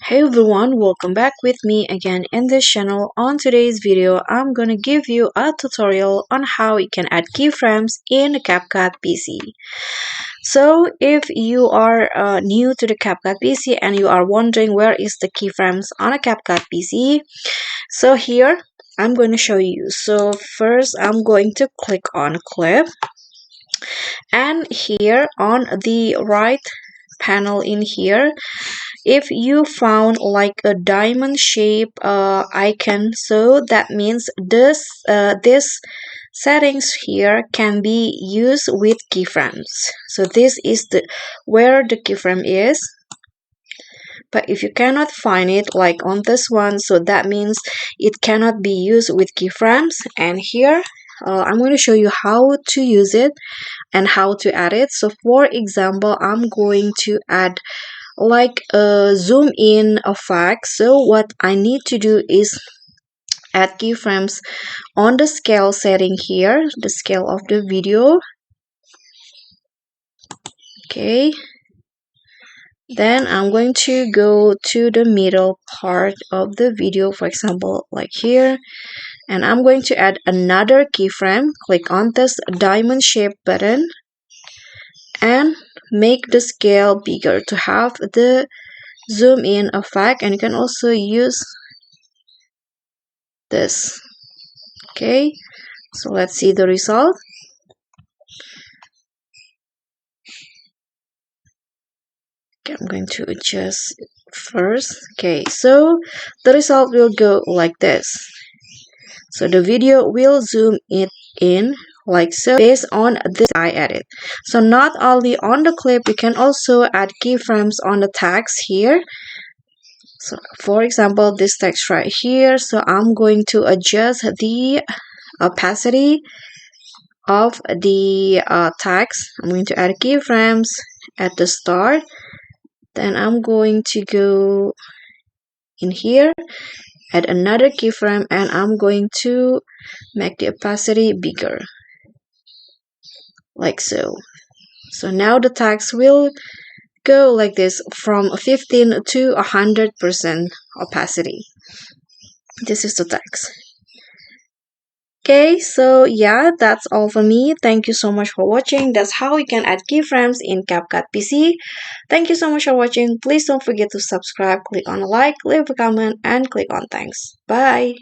Hey everyone, welcome back with me again in this channel. On today's video, I'm gonna give you a tutorial on how you can add keyframes in CapCut PC. So if you are new to the CapCut PC and you are wondering where is the keyframes on a CapCut PC, so here I'm going to show you. So first I'm going to click on clip, and here on the right panel in here, if you found like a diamond shape icon, so that means this settings here can be used with keyframes. So this is the where the keyframe is. But if you cannot find it like on this one, so that means it cannot be used with keyframes. And here I'm going to show you how to use it and how to add it. So for example, I'm going to add like a zoom in effect. So what I need to do is add keyframes on the scale setting here, the scale of the video. Okay, then I'm going to go to the middle part of the video, for example like here, and I'm going to add another keyframe. Click on this diamond shape button and make the scale bigger to have the zoom in effect, and you can also use this. Okay, so let's see the result. Okay, I'm going to adjust first. Okay, so the result will go like this. So the video will zoom it in like so based on this I added. So not only on the clip, you can also add keyframes on the text here. So for example, this text right here, so I'm going to adjust the opacity of the text. I'm going to add keyframes at the start. Then I'm going to go in here, add another keyframe, and I'm going to make the opacity bigger like so. So now the text will go like this from 15 to 100% opacity. This is the text. Okay, so yeah, that's all for me. Thank you so much for watching. That's how you can add keyframes in CapCut PC. Thank you so much for watching. Please don't forget to subscribe, click on a like, leave a comment, and click on thanks. Bye.